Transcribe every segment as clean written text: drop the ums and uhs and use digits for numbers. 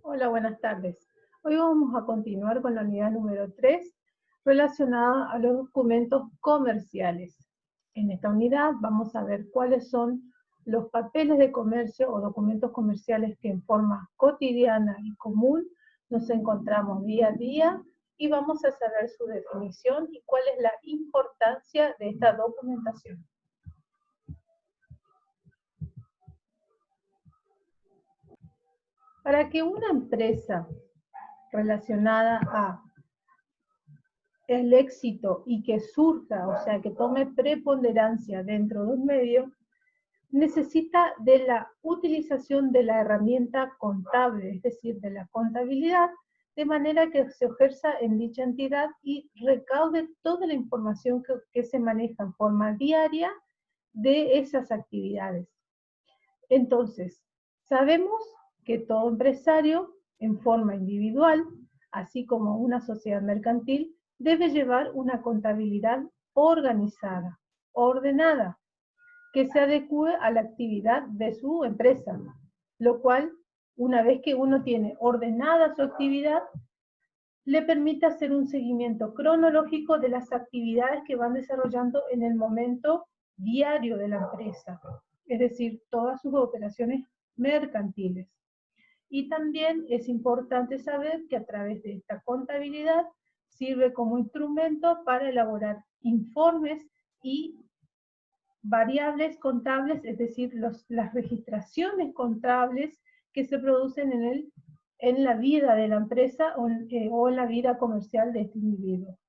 Hola, buenas tardes. Hoy vamos a continuar con la unidad número 3 relacionada a los documentos comerciales. En esta unidad vamos a ver cuáles son los papeles de comercio o documentos comerciales que en forma cotidiana y común nos encontramos día a día y vamos a saber su definición y cuál es la importancia de esta documentación. Para que una empresa relacionada a el éxito y que surja, o sea, que tome preponderancia dentro de un medio, necesita de la utilización de la herramienta contable, es decir, de la contabilidad, de manera que se ejerza en dicha entidad y recaude toda la información que se maneja en forma diaria de esas actividades. Entonces, sabemos que todo empresario, en forma individual, así como una sociedad mercantil, debe llevar una contabilidad organizada, ordenada, que se adecue a la actividad de su empresa, lo cual, una vez que uno tiene ordenada su actividad, le permite hacer un seguimiento cronológico de las actividades que van desarrollando en el momento diario de la empresa, es decir, todas sus operaciones mercantiles. Y también es importante saber que a través de esta contabilidad sirve como instrumento para elaborar informes y variables contables, es decir, las registraciones contables que se producen en la vida de la empresa o en la vida comercial de este individuo.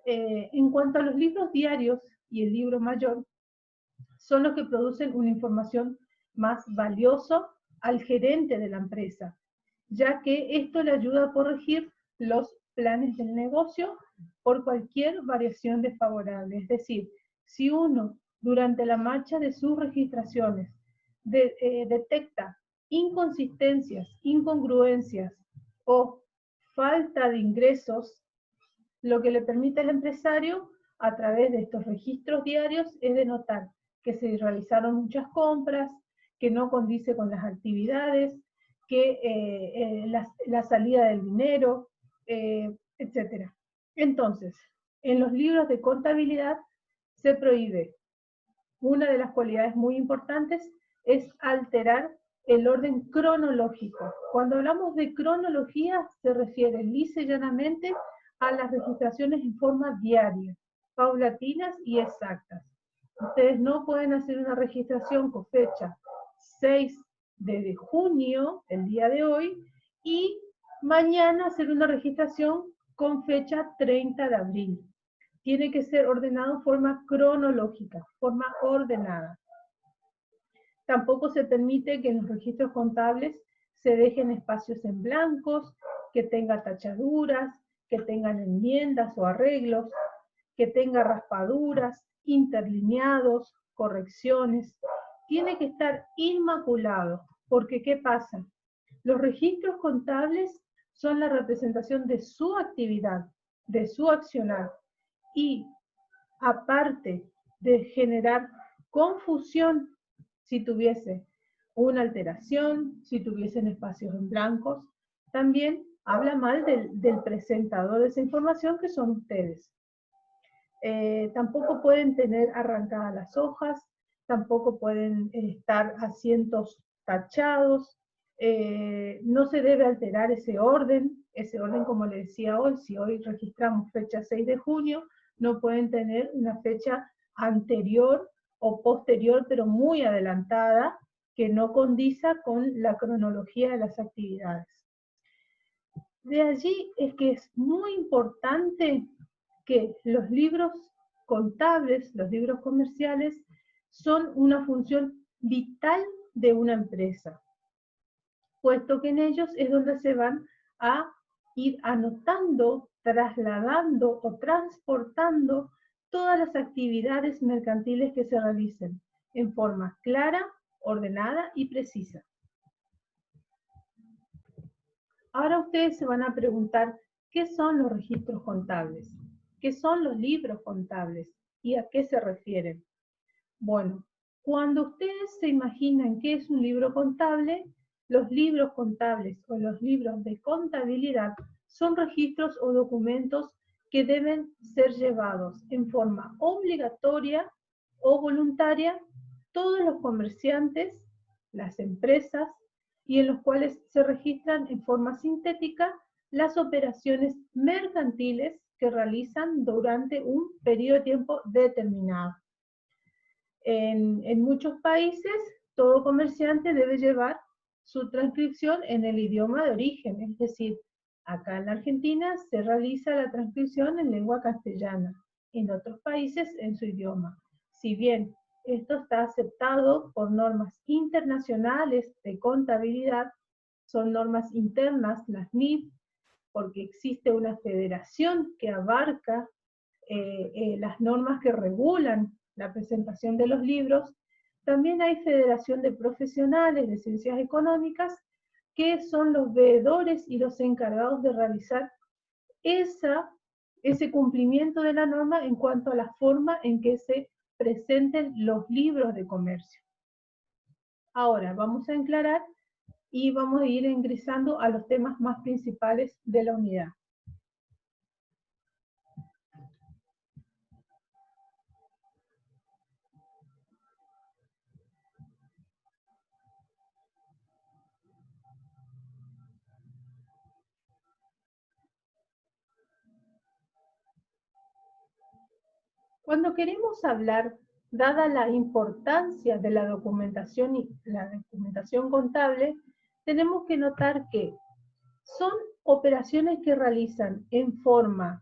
En cuanto a los libros diarios y el libro mayor, son los que producen una información más valiosa al gerente de la empresa, ya que esto le ayuda a corregir los planes del negocio por cualquier variación desfavorable. Es decir, si uno durante la marcha de sus registraciones detecta inconsistencias, incongruencias o falta de ingresos, lo que le permite al empresario a través de estos registros diarios es denotar que se realizaron muchas compras, que no condice con las actividades, que la salida del dinero, etc. Entonces, en los libros de contabilidad se prohíbe. Una de las cualidades muy importantes es alterar el orden cronológico. Cuando hablamos de cronología, se refiere lisa y llanamente a las registraciones en forma diaria, paulatinas y exactas. Ustedes no pueden hacer una registración con fecha 6 de junio, el día de hoy, y mañana hacer una registración con fecha 30 de abril. Tiene que ser ordenado en forma cronológica, forma ordenada. Tampoco se permite que en los registros contables se dejen espacios en blancos, que tenga tachaduras, que tengan enmiendas o arreglos, que tenga raspaduras, interlineados, correcciones. Tiene que estar inmaculado, porque ¿qué pasa? Los registros contables son la representación de su actividad, de su accionar, y aparte de generar confusión si tuviese una alteración, si tuviesen espacios en blancos, también habla mal del presentador de esa información, que son ustedes. Tampoco pueden tener arrancadas las hojas, tampoco pueden estar asientos tachados, no se debe alterar ese orden como le decía hoy, si hoy registramos fecha 6 de junio, no pueden tener una fecha anterior o posterior, pero muy adelantada, que no condiza con la cronología de las actividades. De allí es que es muy importante que los libros contables, los libros comerciales, son una función vital de una empresa, puesto que en ellos es donde se van a ir anotando, trasladando o transportando todas las actividades mercantiles que se realicen en forma clara, ordenada y precisa. Ahora ustedes se van a preguntar, ¿qué son los registros contables? ¿Qué son los libros contables? ¿Y a qué se refieren? Bueno, cuando ustedes se imaginan qué es un libro contable, Los libros contables o los libros de contabilidad son registros o documentos que deben ser llevados en forma obligatoria o voluntaria todos los comerciantes, las empresas, y en los cuales se registran en forma sintética las operaciones mercantiles que realizan durante un periodo de tiempo determinado. En muchos países, todo comerciante debe llevar su transcripción en el idioma de origen, es decir, acá en la Argentina se realiza la transcripción en lengua castellana, en otros países en su idioma. Si bien esto está aceptado por normas internacionales de contabilidad, son normas internas, las NIF, porque existe una federación que abarca las normas que regulan la presentación de los libros. También hay federación de profesionales de ciencias económicas que son los veedores y los encargados de realizar ese cumplimiento de la norma en cuanto a la forma en que se presenten los libros de comercio. Ahora vamos a aclarar y vamos a ir ingresando a los temas más principales de la unidad. Cuando queremos hablar, dada la importancia de la documentación y la documentación contable, tenemos que notar que son operaciones que realizan en forma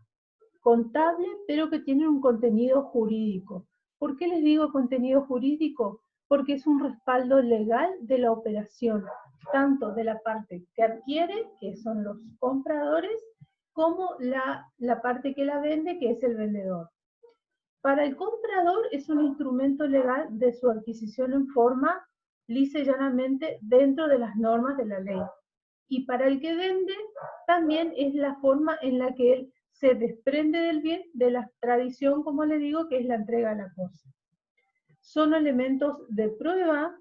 contable, pero que tienen un contenido jurídico. ¿Por qué les digo contenido jurídico? Porque es un respaldo legal de la operación, tanto de la parte que adquiere, que son los compradores, como la parte que la vende, que es el vendedor. Para el comprador es un instrumento legal de su adquisición en forma lisa y llanamente dentro de las normas de la ley. Y para el que vende también es la forma en la que él se desprende del bien, de la tradición, como le digo, que es la entrega a la cosa. Son elementos de prueba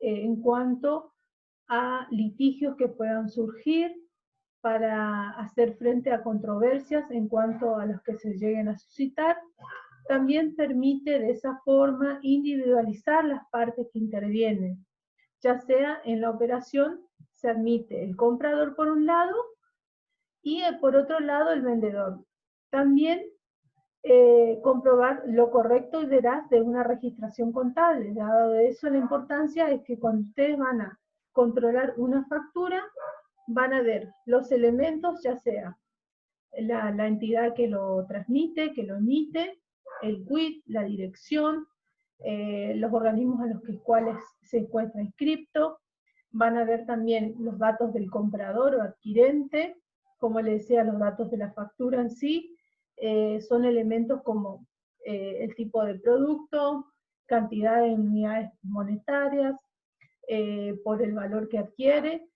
en cuanto a litigios que puedan surgir, para hacer frente a controversias en cuanto a los que se lleguen a suscitar. También permite de esa forma individualizar las partes que intervienen, ya sea en la operación se admite el comprador por un lado y por otro lado el vendedor. También comprobar lo correcto y veraz de una registración contable. Dado de eso la importancia es que cuando ustedes van a controlar una factura, van a ver los elementos, ya sea la entidad que lo transmite, que lo emite, el quit, la dirección, los organismos a los cuales se encuentra inscripto. Van a ver también los datos del comprador o adquirente, como les decía, los datos de la factura en sí. Son elementos como el tipo de producto, cantidad de unidades monetarias, por el valor que adquiere,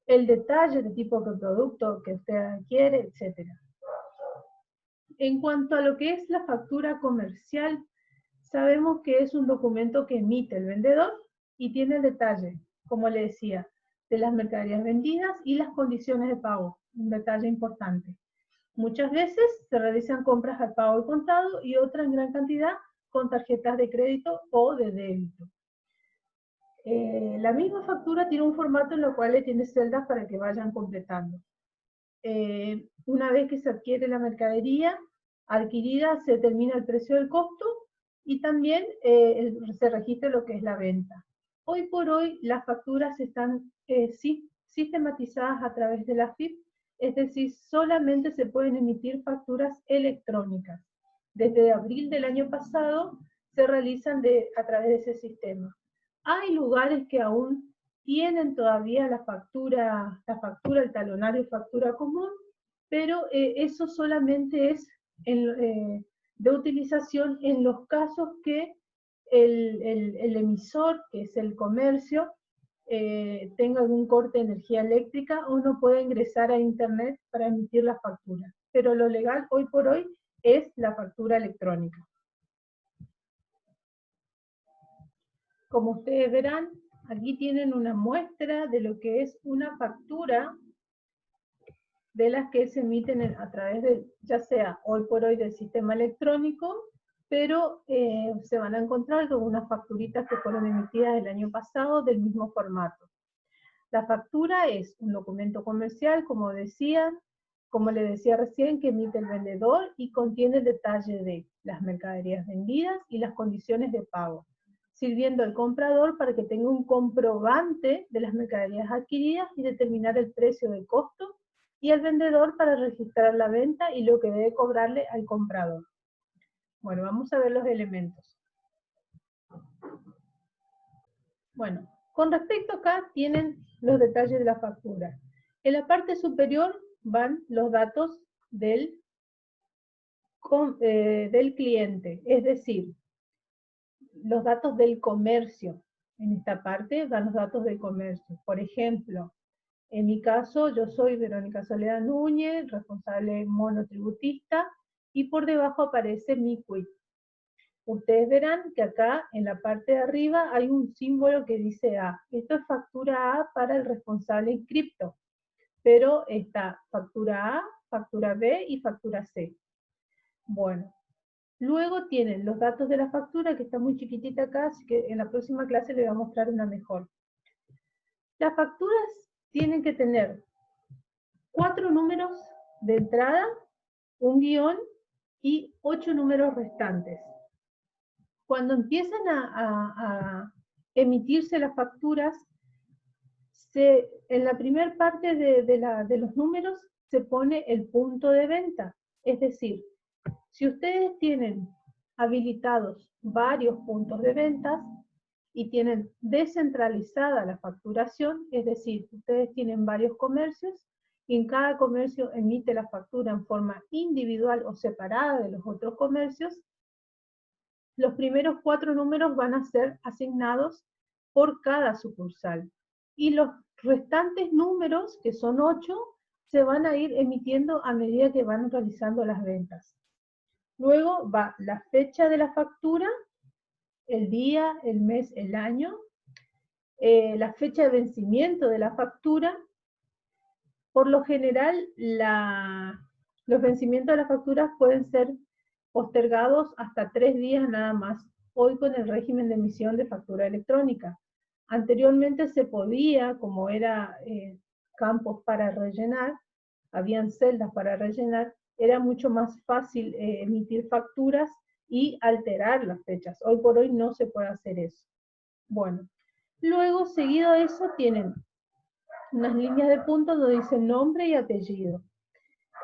el detalle de tipo de producto que usted adquiere, etc. En cuanto a lo que es la factura comercial, sabemos que es un documento que emite el vendedor y tiene el detalle, como le decía, de las mercaderías vendidas y las condiciones de pago, un detalle importante. Muchas veces se realizan compras al pago al contado y otras en gran cantidad con tarjetas de crédito o de débito. La misma factura tiene un formato en el cual tiene celdas para que vayan completando. Una vez que se adquiere la mercadería adquirida, se determina el precio del costo y también se registra lo que es la venta. Hoy por hoy las facturas están sistematizadas a través de la FIP, es decir, solamente se pueden emitir facturas electrónicas. Desde abril del año pasado se realizan a través de ese sistema. Hay lugares que aún tienen todavía la factura, el talonario y factura común, pero eso solamente es de utilización en los casos que el emisor, que es el comercio, tenga algún corte de energía eléctrica o no pueda ingresar a internet para emitir la factura. Pero lo legal hoy por hoy es la factura electrónica. Como ustedes verán, Aquí tienen una muestra de lo que es una factura de las que se emiten a través de, ya sea hoy por hoy del sistema electrónico, pero se van a encontrar con unas facturitas que fueron emitidas el año pasado del mismo formato. La factura es un documento comercial, como le decía recién, que emite el vendedor y contiene el detalle de las mercaderías vendidas y las condiciones de pago, sirviendo al comprador para que tenga un comprobante de las mercaderías adquiridas y determinar el precio de costo, y al vendedor para registrar la venta y lo que debe cobrarle al comprador. Bueno, vamos a ver los elementos. Bueno, con respecto acá tienen los detalles de la factura. En la parte superior van los datos del cliente, es decir, los datos del comercio. En esta parte van los datos del comercio. Por ejemplo, en mi caso, yo soy Verónica Soledad Núñez, responsable monotributista, y por debajo aparece mi quit. Ustedes verán que acá en la parte de arriba hay un símbolo que dice A. Esto es factura A para el responsable inscripto, pero está factura A, factura B y factura C. Bueno, luego tienen los datos de la factura, que está muy chiquitita acá, así que en la próxima clase les voy a mostrar una mejor. Las facturas tienen que tener 4 números de entrada, un guión y 8 números restantes. Cuando empiezan a emitirse las facturas, en la primera parte de los números se pone el punto de venta. Es decir, si ustedes tienen habilitados varios puntos de ventas y tienen descentralizada la facturación, es decir, ustedes tienen varios comercios y en cada comercio emite la factura en forma individual o separada de los otros comercios, los primeros 4 números van a ser asignados por cada sucursal. Y los restantes números, que son 8, se van a ir emitiendo a medida que van realizando las ventas. Luego va la fecha de la factura, el día, el mes, el año, la fecha de vencimiento de la factura. Por lo general, los vencimientos de las facturas pueden ser postergados hasta 3 días nada más, hoy con el régimen de emisión de factura electrónica. Anteriormente se podía, como era campos para rellenar, habían celdas para rellenar, era mucho más fácil emitir facturas y alterar las fechas. Hoy por hoy no se puede hacer eso. Bueno, luego seguido de eso tienen unas líneas de puntos donde dice nombre y apellido.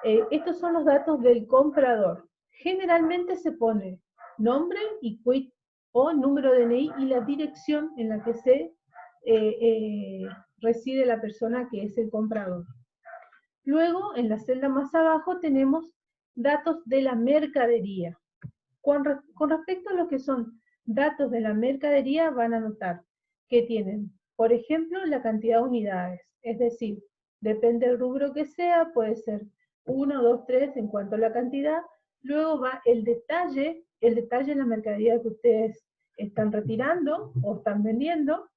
Estos son los datos del comprador. Generalmente se pone nombre y quit o número de DNI y la dirección en la que se reside la persona que es el comprador. Luego, en la celda más abajo, tenemos datos de la mercadería. Con respecto a lo que son datos de la mercadería, van a notar que tienen, por ejemplo, la cantidad de unidades. Es decir, depende del rubro que sea, puede ser 1, 2, 3 en cuanto a la cantidad. Luego va el detalle de la mercadería que ustedes están retirando o están vendiendo.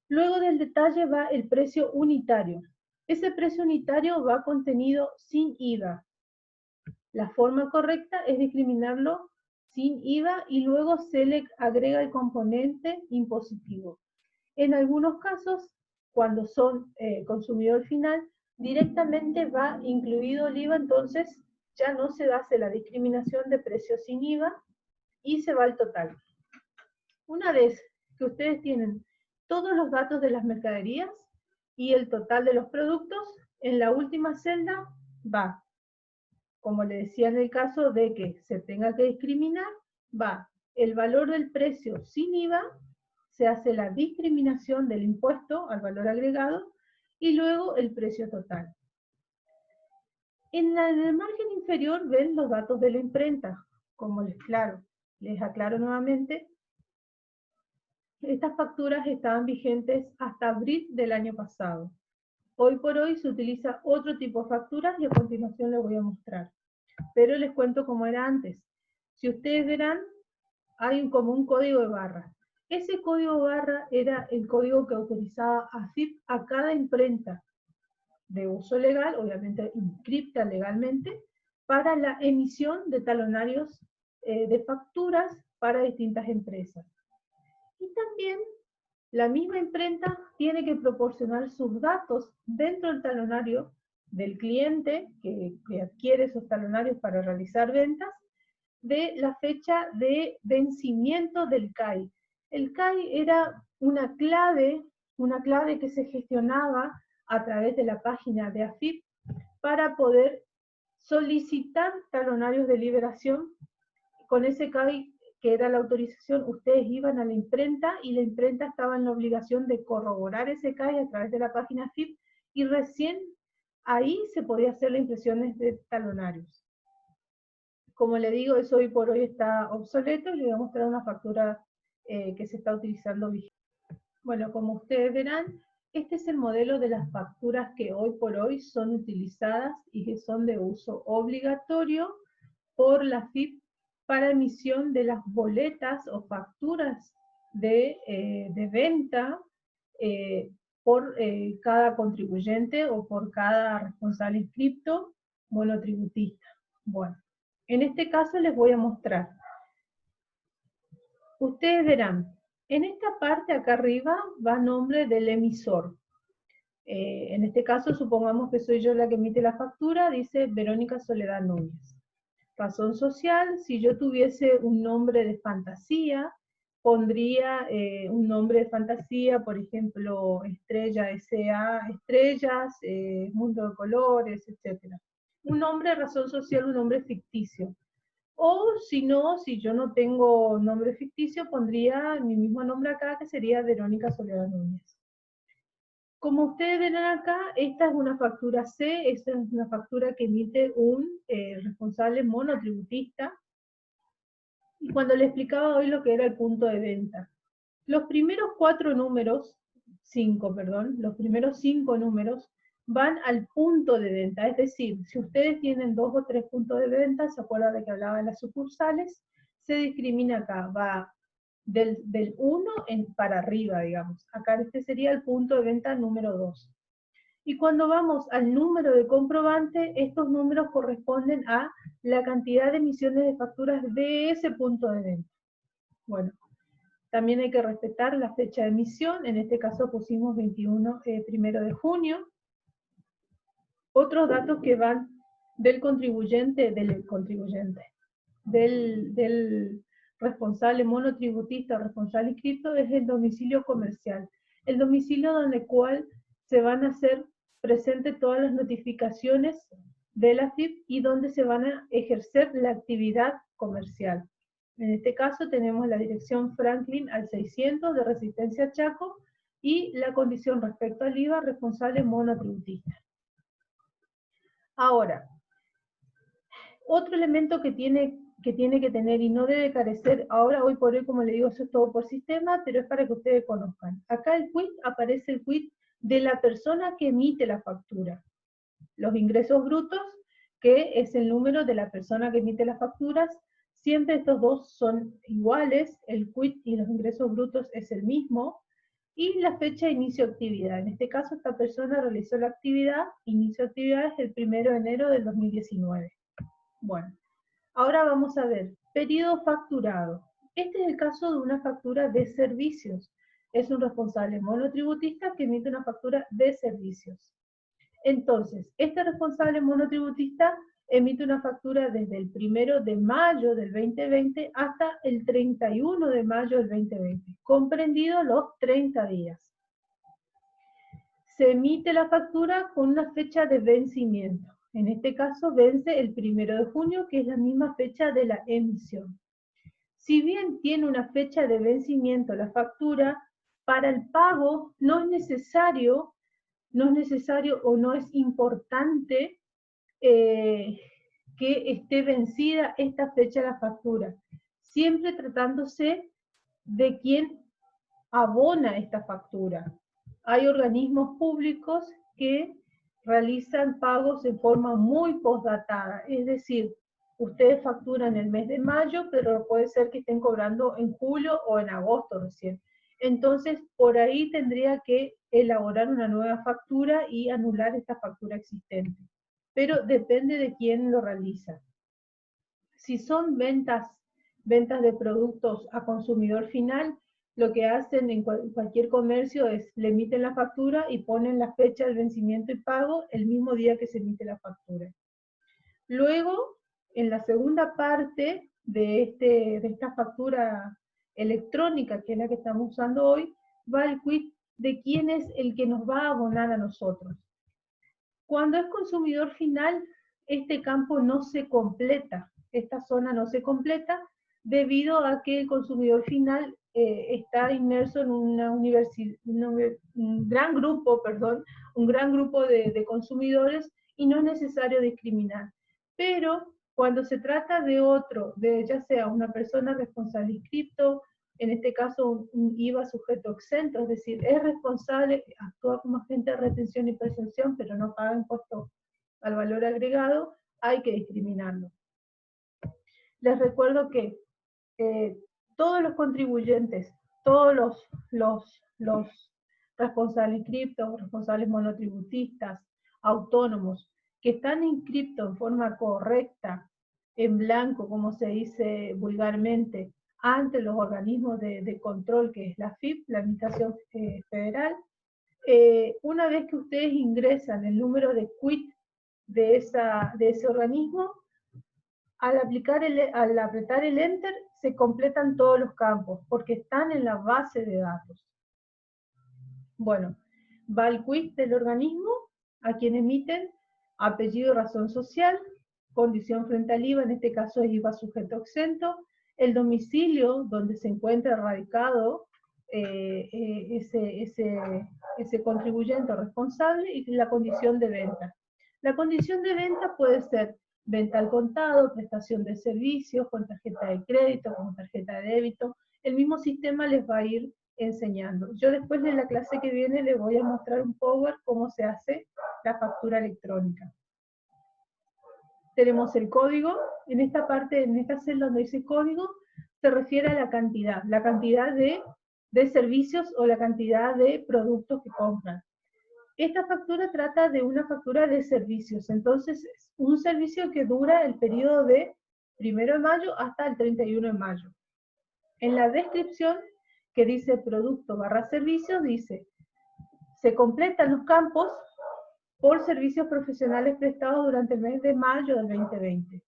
Luego del detalle va el precio unitario. Ese precio unitario va contenido sin IVA. La forma correcta es discriminarlo sin IVA y luego se le agrega el componente impositivo. En algunos casos, cuando son consumidor final, directamente va incluido el IVA, entonces ya no se hace la discriminación de precios sin IVA y se va al total. Una vez que ustedes tienen todos los datos de las mercaderías y el total de los productos, en la última celda va, como le decía en el caso de que se tenga que discriminar, va el valor del precio sin IVA, se hace la discriminación del impuesto al valor agregado y luego el precio total. En el margen inferior ven los datos de la imprenta. Como les aclaro nuevamente, estas facturas estaban vigentes hasta abril del año pasado. Hoy por hoy se utiliza otro tipo de facturas y a continuación les voy a mostrar. Pero les cuento cómo era antes. Si ustedes verán, hay como un código de barras. Ese código barra era el código que autorizaba a AFIP a cada imprenta de uso legal, obviamente inscripta legalmente, para la emisión de talonarios de facturas para distintas empresas. Y también la misma imprenta tiene que proporcionar sus datos dentro del talonario del cliente que adquiere esos talonarios para realizar ventas, de la fecha de vencimiento del CAI. El CAI era una clave que se gestionaba a través de la página de AFIP para poder solicitar talonarios de liberación. Con ese CAI, que era la autorización, ustedes iban a la imprenta y la imprenta estaba en la obligación de corroborar ese CAI a través de la página AFIP y recién ahí se podía hacer las impresiones de talonarios. Como le digo, eso hoy por hoy está obsoleto y le voy a mostrar una factura que se está utilizando vigente. Bueno, como ustedes verán, este es el modelo de las facturas que hoy por hoy son utilizadas y que son de uso obligatorio por la AFIP para emisión de las boletas o facturas de venta por cada contribuyente o por cada responsable inscripto monotributista. Bueno, en este caso les voy a mostrar. Ustedes verán, en esta parte acá arriba va nombre del emisor. En este caso, supongamos que soy yo la que emite la factura, dice Verónica Soledad Núñez. Razón social, si yo tuviese un nombre de fantasía, pondría un nombre de fantasía, por ejemplo, Estrella S.A., Estrellas, Mundo de Colores, etc. Un nombre de razón social, un nombre ficticio. O si no, si yo no tengo nombre ficticio, pondría mi mismo nombre acá, que sería Verónica Soledad Núñez. Como ustedes ven acá, esta es una factura C, esta es una factura que emite un responsable monotributista. Y cuando le explicaba hoy lo que era el punto de venta, los primeros 4 números, 5, perdón, los primeros 5 números van al punto de venta, es decir, si ustedes tienen 2 o 3 puntos de venta, se acuerdan de que hablaba de las sucursales, se discrimina acá, va del 1 para arriba, digamos. Acá este sería el punto de venta número 2. Y cuando vamos al número de comprobante, estos números corresponden a la cantidad de emisiones de facturas de ese punto de venta. Bueno, también hay que respetar la fecha de emisión, en este caso pusimos 1 de junio. Otros datos que van del contribuyente, del responsable monotributista o responsable inscrito, es el domicilio comercial. El domicilio donde cual se van a hacer presentes todas las notificaciones de la AFIP y donde se van a ejercer la actividad comercial. En este caso tenemos la dirección Franklin al 600 de Resistencia Chaco y la condición respecto al IVA responsable monotributista. Ahora, otro elemento que tiene que tener y no debe carecer, ahora hoy por hoy, como le digo, eso es todo por sistema, pero es para que ustedes conozcan. Acá el quit, aparece el quit de la persona que emite la factura. Los ingresos brutos, que es el número de la persona que emite las facturas, siempre estos dos son iguales, el quit y los ingresos brutos es el mismo, y la fecha de inicio de actividad. En este caso, esta persona realizó la actividad, inicio de actividad es el 1 de enero del 2019. Bueno, ahora vamos a ver, periodo facturado. Este es el caso de una factura de servicios. Es un responsable monotributista que emite una factura de servicios. Entonces, este responsable monotributista emite una factura desde el 1 de mayo del 2020 hasta el 31 de mayo del 2020, comprendido los 30 días. Se emite la factura con una fecha de vencimiento. En este caso vence el 1 de junio, que es la misma fecha de la emisión. Si bien tiene una fecha de vencimiento la factura, para el pago no es necesario o no es importante que esté vencida esta fecha de la factura, siempre tratándose de quien abona esta factura. Hay organismos públicos que realizan pagos de forma muy postdatada, es decir, Ustedes facturan el mes de mayo, pero puede ser que estén cobrando en julio o en agosto recién. Entonces, por ahí tendría que elaborar una nueva factura y anular esta factura existente. Pero depende de quién lo realiza. Si son ventas de productos a consumidor final, lo que hacen en cualquier comercio es le emiten la factura y ponen la fecha del vencimiento y pago el mismo día que se emite la factura. Luego, en la segunda parte de esta factura electrónica, que es la que estamos usando hoy, va el quit de quién es el que nos va a abonar a nosotros. Cuando es consumidor final, este campo no se completa, esta zona no se completa debido a que el consumidor final está inmerso en un gran grupo de consumidores y no es necesario discriminar. Pero cuando se trata de otro, ya sea una persona responsable inscripto, en este caso un IVA sujeto exento, es decir, es responsable, actúa como agente de retención y presunción, pero no paga impuesto al valor agregado, hay que discriminarlo. Les recuerdo que todos los contribuyentes, todos los responsables inscriptos, responsables monotributistas, autónomos, que están inscriptos en forma correcta, en blanco, como se dice vulgarmente, ante los organismos de control, que es la FIP, la Administración Federal, una vez que ustedes ingresan el número de quit de ese organismo, al apretar el Enter, se completan todos los campos, porque están en la base de datos. Bueno, va el quit del organismo, a quien emiten, apellido y razón social, condición frente al IVA, en este caso es IVA sujeto exento, el domicilio donde se encuentra radicado ese contribuyente responsable y la condición de venta. La condición de venta puede ser venta al contado, prestación de servicios, con tarjeta de crédito, con tarjeta de débito. El mismo sistema les va a ir enseñando. Yo después de la clase que viene les voy a mostrar un power cómo se hace la factura electrónica. Tenemos el código, en esta parte, en esta celda donde dice código, se refiere a la cantidad de servicios o la cantidad de productos que compran. Esta factura trata de una factura de servicios, entonces es un servicio que dura el periodo de 1 de mayo hasta el 31 de mayo. En la descripción que dice producto / servicios, dice, se completan los campos por servicios profesionales prestados durante el mes de mayo del 2020.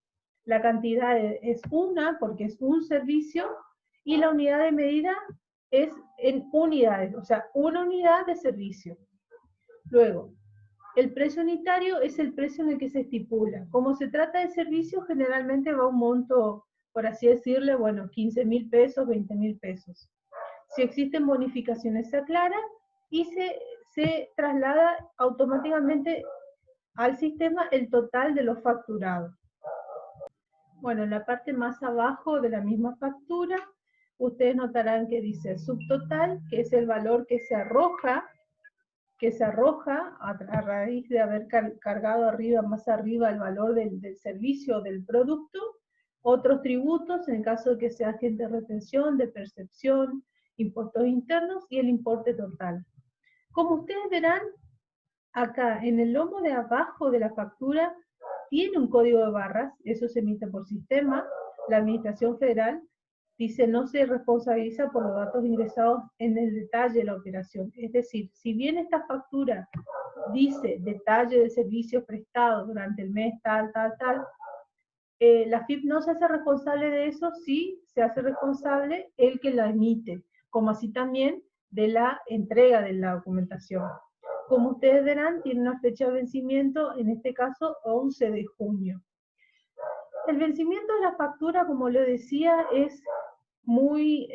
La cantidad es una, porque es un servicio, y la unidad de medida es en unidades, o sea, una unidad de servicio. Luego, el precio unitario es el precio en el que se estipula. Como se trata de servicios, generalmente va a un monto, por así decirle, bueno, 15.000 pesos, 20.000 pesos. Si existen bonificaciones, se aclaran y se traslada automáticamente al sistema el total de los facturados. Bueno, en la parte más abajo de la misma factura, ustedes notarán que dice subtotal, que es el valor que se arroja a raíz de haber cargado más arriba el valor del servicio o del producto, otros tributos, en el caso de que sea agente de retención, de percepción, impuestos internos y el importe total. Como ustedes verán, acá en el lomo de abajo de la factura tiene un código de barras, eso se emite por sistema, la Administración Federal dice no se responsabiliza por los datos ingresados en el detalle de la operación. Es decir, si bien esta factura dice detalle de servicios prestados durante el mes tal, la FIP no se hace responsable de eso, sí se hace responsable el que la emite, como así también de la entrega de la documentación. Como ustedes verán, tiene una fecha de vencimiento, en este caso 11 de junio. El vencimiento de la factura, como le decía, es muy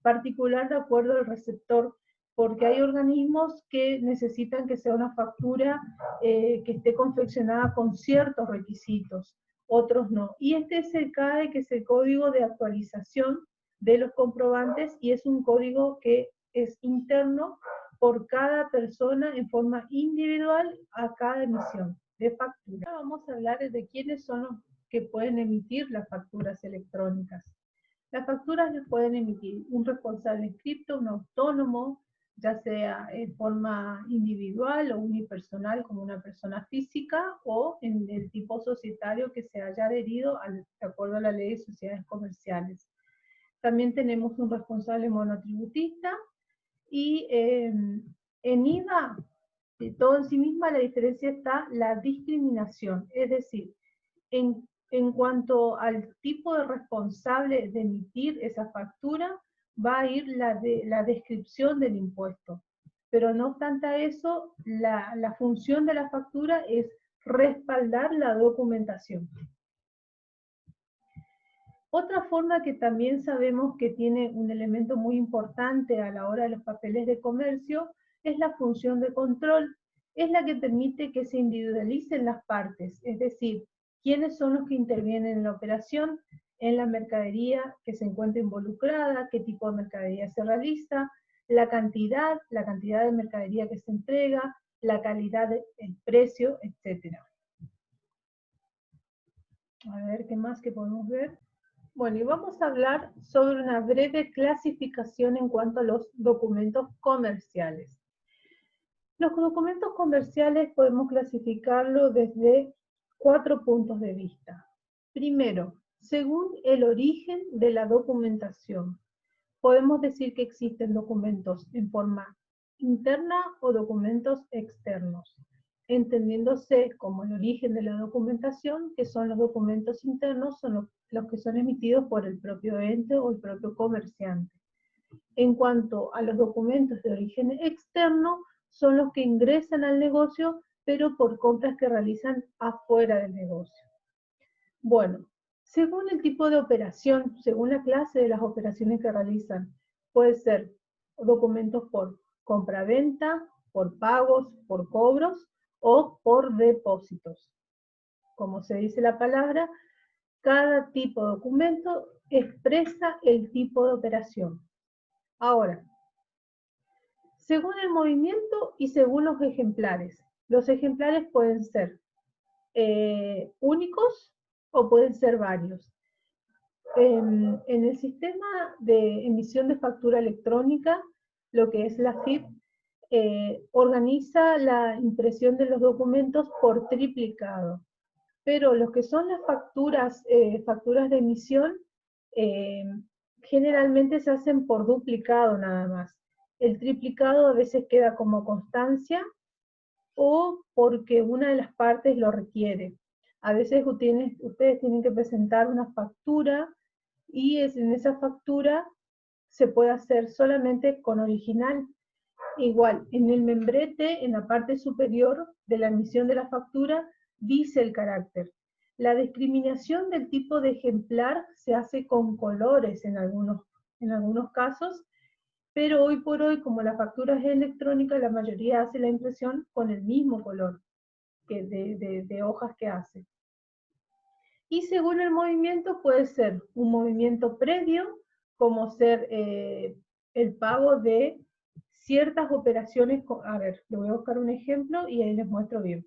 particular de acuerdo al receptor, porque hay organismos que necesitan que sea una factura que esté confeccionada con ciertos requisitos, otros no. Y este es el CAE, que es el código de actualización de los comprobantes, y es un código que es interno por cada persona en forma individual a cada emisión de factura. Ahora vamos a hablar de quiénes son que pueden emitir las facturas electrónicas. Las facturas las pueden emitir un responsable inscripto, un autónomo, ya sea en forma individual o unipersonal como una persona física, o en el tipo societario que se haya adherido de acuerdo a la ley de sociedades comerciales. También tenemos un responsable monotributista y en IVA, de todo en sí misma, la diferencia está la discriminación, es decir, en cuanto al tipo de responsable de emitir esa factura, va a ir la descripción del impuesto. Pero no obstante a eso, la función de la factura es respaldar la documentación. Otra forma que también sabemos que tiene un elemento muy importante a la hora de los papeles de comercio es la función de control. Es la que permite que se individualicen las partes, es decir, quiénes son los que intervienen en la operación, en la mercadería que se encuentra involucrada, qué tipo de mercadería se realiza, la cantidad de mercadería que se entrega, la calidad, el precio, etc. A ver, ¿qué más que podemos ver? Bueno, y vamos a hablar sobre una breve clasificación en cuanto a los documentos comerciales. Los documentos comerciales podemos clasificarlo desde 4 puntos de vista. Primero, según el origen de la documentación. Podemos decir que existen documentos en forma interna o documentos externos, entendiéndose como el origen de la documentación, que son los documentos internos, son los que son emitidos por el propio ente o el propio comerciante. En cuanto a los documentos de origen externo, son los que ingresan al negocio, pero por compras que realizan afuera del negocio. Bueno, según el tipo de operación, según la clase de las operaciones que realizan, puede ser documentos por compra-venta, por pagos, por cobros o por depósitos. Como se dice la palabra, cada tipo de documento expresa el tipo de operación. Ahora, según el movimiento y según los ejemplares pueden ser únicos o pueden ser varios. En el sistema de emisión de factura electrónica, lo que es la FIP, organiza la impresión de los documentos por triplicado. Pero lo que son las facturas de emisión, generalmente se hacen por duplicado nada más. El triplicado a veces queda como constancia o porque una de las partes lo requiere. A veces ustedes tienen que presentar una factura y en esa factura se puede hacer solamente con original. Igual, en el membrete, en la parte superior de la emisión de la factura, dice el carácter. La discriminación del tipo de ejemplar se hace con colores en algunos casos, pero hoy por hoy, como la factura es electrónica, la mayoría hace la impresión con el mismo color que de hojas que hace. Y según el movimiento, puede ser un movimiento previo, como ser el pago de ciertas operaciones. A ver, le voy a buscar un ejemplo y ahí les muestro bien.